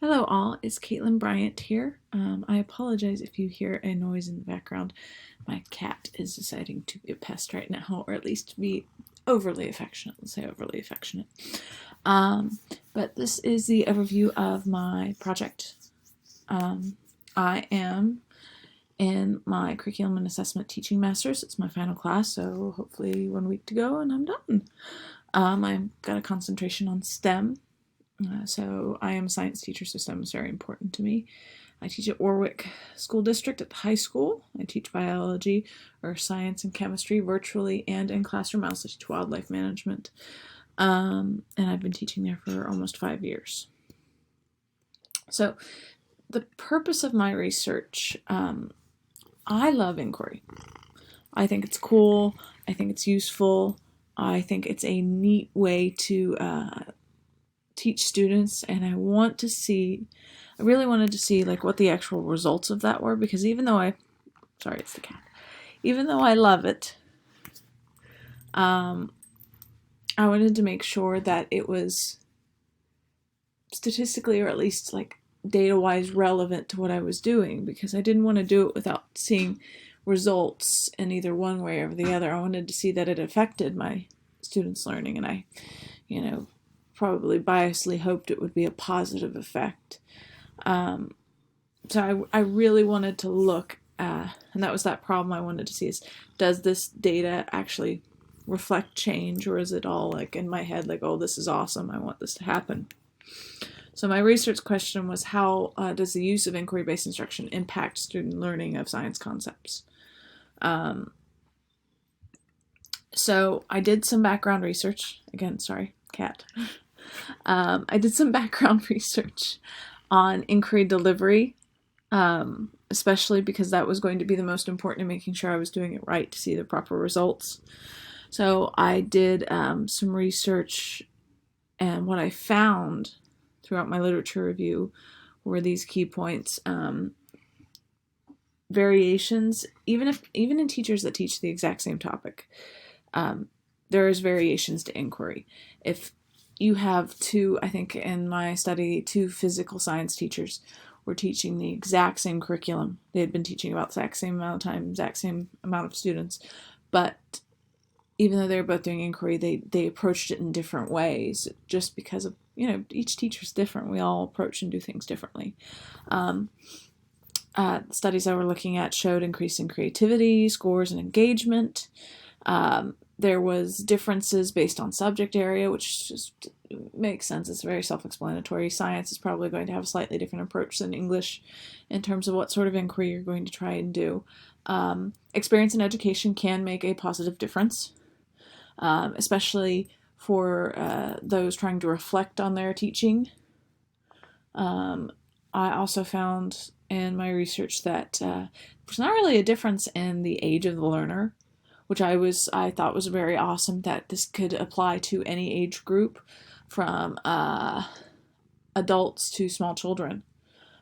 Hello all, it's Caitlin Bryant here. I apologize if you hear a noise in the background. My cat is deciding to be a pest right now, or at least be overly affectionate. Let's say overly affectionate. But this is the overview of my project. I am in my Curriculum and Assessment Teaching Masters. It's my final class, so hopefully 1 week to go and I'm done. I've got a concentration on STEM. So I am a science teacher, so STEM is very important to me. I teach at Warwick School District at the high school. I teach biology or science and chemistry virtually and in classroom. I also teach wildlife management. And I've been teaching there for almost 5 years. So the purpose of my research, I love inquiry. I think it's cool. I think it's useful. I think it's a neat way to teach students, and I really wanted to see like what the actual results of that were, because even though it's the cat, even though I love it, I wanted to make sure that it was statistically, or at least like data-wise, relevant to what I was doing, because I didn't want to do it without seeing results in either one way or the other. I wanted to see that it affected my students' learning, and I, probably biasly hoped it would be a positive effect. So I really wanted to look and that was that problem I wanted to see, is does this data actually reflect change, or is it all like in my head like, oh, this is awesome, I want this to happen. So my research question was, how does the use of inquiry-based instruction impact student learning of science concepts? So I did some background research. Again, sorry, cat. I did some background research on inquiry delivery, especially because that was going to be the most important in making sure I was doing it right to see the proper results. So I did some research, and what I found throughout my literature review were these key points. Variations, even in teachers that teach the exact same topic, there is variations to inquiry. If you have I think in my study, two physical science teachers were teaching the exact same curriculum. They had been teaching about the exact same amount of time, exact same amount of students, but even though they were both doing inquiry, they approached it in different ways, just because of, each teacher's different. We all approach and do things differently. Studies I were looking at showed increase in creativity, scores, and engagement. There was differences based on subject area, which just makes sense. It's very self-explanatory. Science is probably going to have a slightly different approach than English in terms of what sort of inquiry you're going to try and do. Experience in education can make a positive difference, especially for those trying to reflect on their teaching. I also found in my research that there's not really a difference in the age of the learner, which I thought was very awesome, that this could apply to any age group, from adults to small children.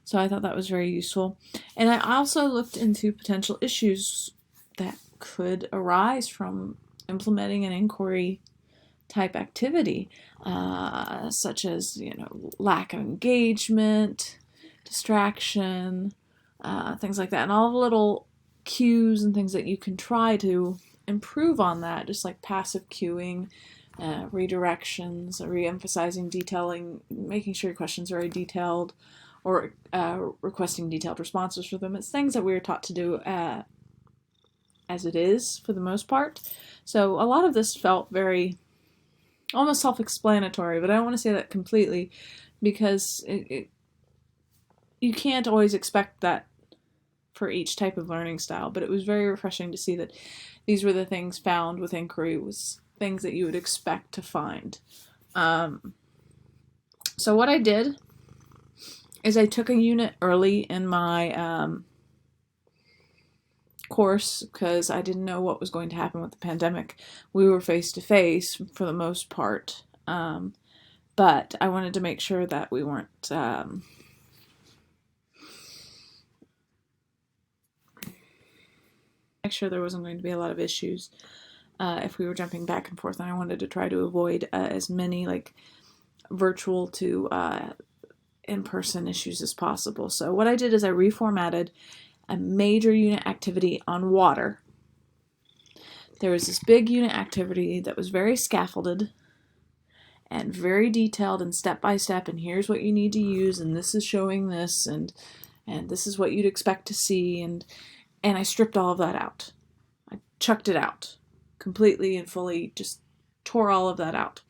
So I thought that was very useful. And I also looked into potential issues that could arise from implementing an inquiry type activity, such as, lack of engagement, distraction, things like that, and all the little cues and things that you can try to improve on that, just like passive cueing, redirections, re-emphasizing, detailing, making sure your questions are very detailed, or requesting detailed responses for them. It's things that we were taught to do as it is for the most part. So a lot of this felt very almost self-explanatory, but I don't want to say that completely, because you can't always expect that for each type of learning style. But it was very refreshing to see that these were the things found with inquiry, was things that you would expect to find. So what I did is I took a unit early in my course, because I didn't know what was going to happen with the pandemic. We were face-to-face for the most part, but I wanted to make sure that we weren't make sure there wasn't going to be a lot of issues if we were jumping back and forth, and I wanted to try to avoid as many like virtual to in-person issues as possible. So what I did is I reformatted a major unit activity on water. There was this big unit activity that was very scaffolded and very detailed and step by step, and here's what you need to use, and this is showing this, and this is what you'd expect to see, and I stripped all of that out. I chucked it out completely and fully, just tore all of that out.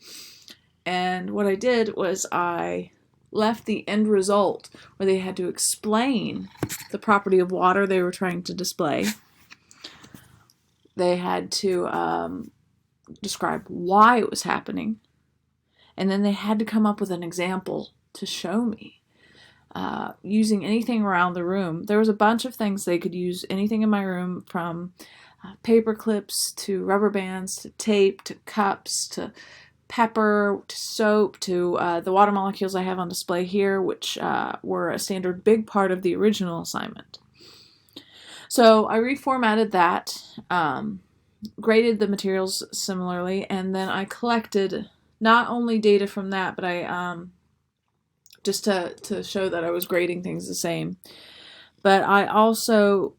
And what I did was I left the end result where they had to explain the property of water they were trying to display. They had to describe why it was happening. And then they had to come up with an example to show me. Using anything around the room. There was a bunch of things they could use, anything in my room, from paper clips to rubber bands to tape to cups to pepper to soap to the water molecules I have on display here, which were a standard big part of the original assignment. So I reformatted that, graded the materials similarly, and then I collected not only data from that, but I just to show that I was grading things the same. But I also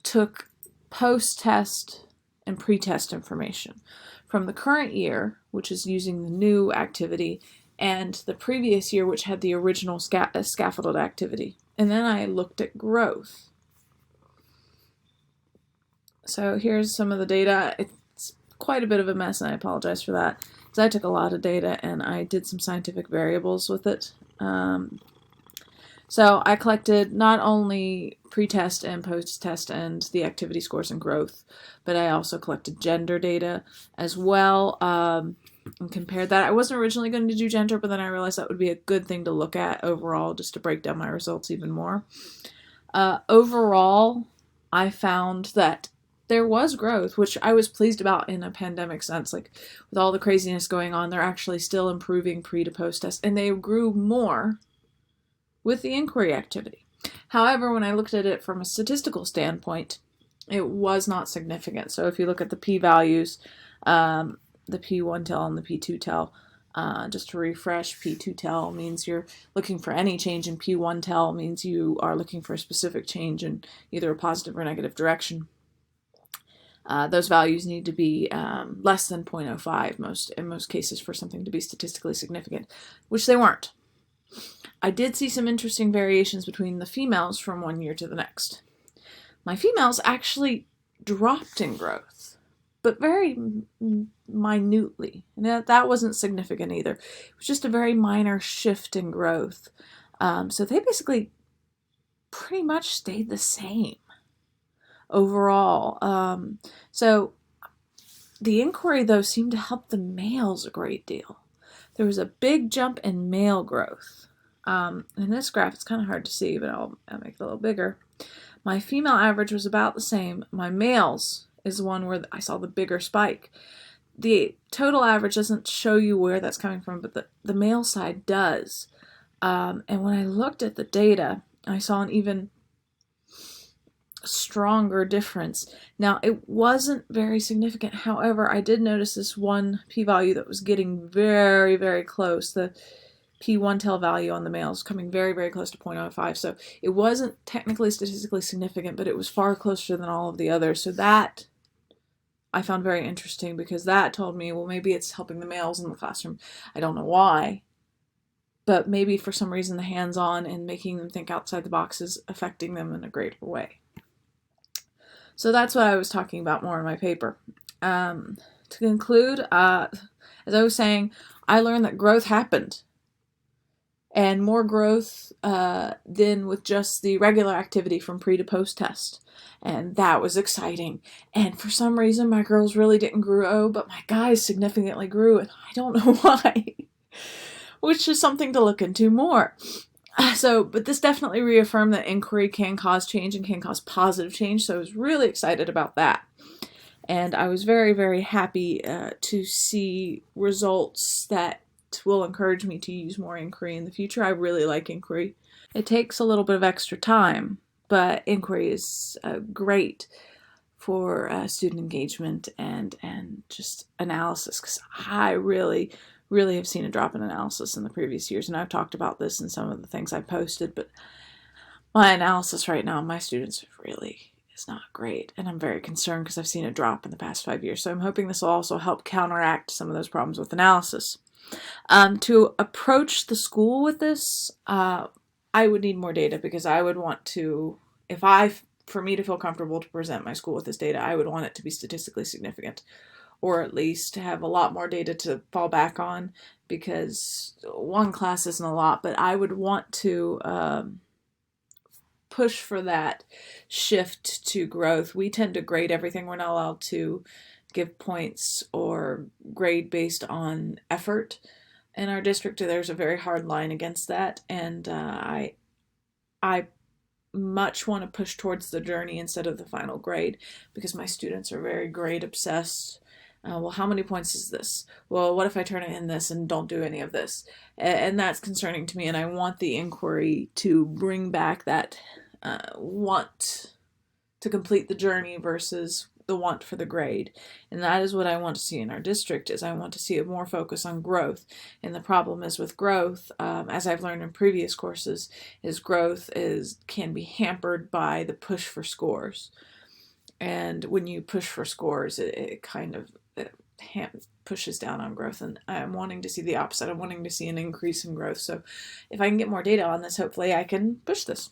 took post-test and pre-test information from the current year, which is using the new activity, and the previous year, which had the original scaffolded activity. And then I looked at growth. So here's some of the data. It's quite a bit of a mess, and I apologize for that, because I took a lot of data and I did some scientific variables with it. So I collected not only pre-test and post-test and the activity scores and growth, but I also collected gender data as well, and compared that. I wasn't originally going to do gender, but then I realized that would be a good thing to look at overall, just to break down my results even more. Overall, I found that there was growth, which I was pleased about in a pandemic sense. Like, with all the craziness going on, they're actually still improving pre to post test, and they grew more with the inquiry activity. However, when I looked at it from a statistical standpoint, it was not significant. So if you look at the p-values, the p1 tell and the p2 tell, just to refresh, p2 tell means you're looking for any change, and p1 tell means you are looking for a specific change in either a positive or negative direction. Those values need to be less than 0.05 in most cases for something to be statistically significant, which they weren't. I did see some interesting variations between the females from one year to the next. My females actually dropped in growth, but very minutely. And that wasn't significant either. It was just a very minor shift in growth. So they basically pretty much stayed the same overall. So the inquiry, though, seemed to help the males a great deal. There was a big jump in male growth. In this graph, it's kind of hard to see, but I'll make it a little bigger. My female average was about the same. My males is the one where I saw the bigger spike. The total average doesn't show you where that's coming from, but the male side does. And when I looked at the data, I saw an even stronger difference. Now, it wasn't very significant. However, I did notice this one p-value that was getting very, very close. The p1 tell value on the males coming very, very close to 0.05. So it wasn't technically statistically significant, but it was far closer than all of the others. So that I found very interesting, because that told me, well, maybe it's helping the males in the classroom. I don't know why, but maybe for some reason the hands-on and making them think outside the box is affecting them in a greater way. So that's what I was talking about more in my paper. To conclude, as I was saying, I learned that growth happened. And more growth than with just the regular activity from pre to post test. And that was exciting. And for some reason, my girls really didn't grow, but my guys significantly grew, and I don't know why. Which is something to look into more. But this definitely reaffirmed that inquiry can cause change and can cause positive change, so I was really excited about that. And I was very, very happy to see results that will encourage me to use more inquiry in the future. I really like inquiry. It takes a little bit of extra time, but inquiry is great for student engagement and just analysis, because I really, really have seen a drop in analysis in the previous years. And I've talked about this in some of the things I posted, but my analysis right now, my students really is not great. And I'm very concerned because I've seen a drop in the past 5 years. So I'm hoping this will also help counteract some of those problems with analysis. To approach the school with this, I would need more data because I would want to, for me to feel comfortable to present my school with this data, I would want it to be statistically significant, or at least to have a lot more data to fall back on, because one class isn't a lot, but I would want to push for that shift to growth. We tend to grade everything. We're not allowed to give points or grade based on effort. In our district, there's a very hard line against that, and I much want to push towards the journey instead of the final grade, because my students are very grade obsessed. Well, how many points is this? Well, what if I turn it in this and don't do any of this? And that's concerning to me, and I want the inquiry to bring back that want to complete the journey versus the want for the grade. And that is what I want to see in our district, is I want to see a more focus on growth. And the problem is with growth, as I've learned in previous courses, is growth can be hampered by the push for scores. And when you push for scores, it kind of pushes down on growth, and I'm wanting to see the opposite. I'm wanting to see an increase in growth. So if I can get more data on this, hopefully I can push this,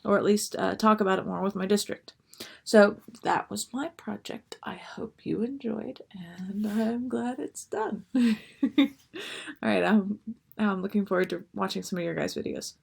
or at least talk about it more with my district. So that was my project. I hope you enjoyed, and I'm glad it's done. All right, I'm looking forward to watching some of your guys' videos.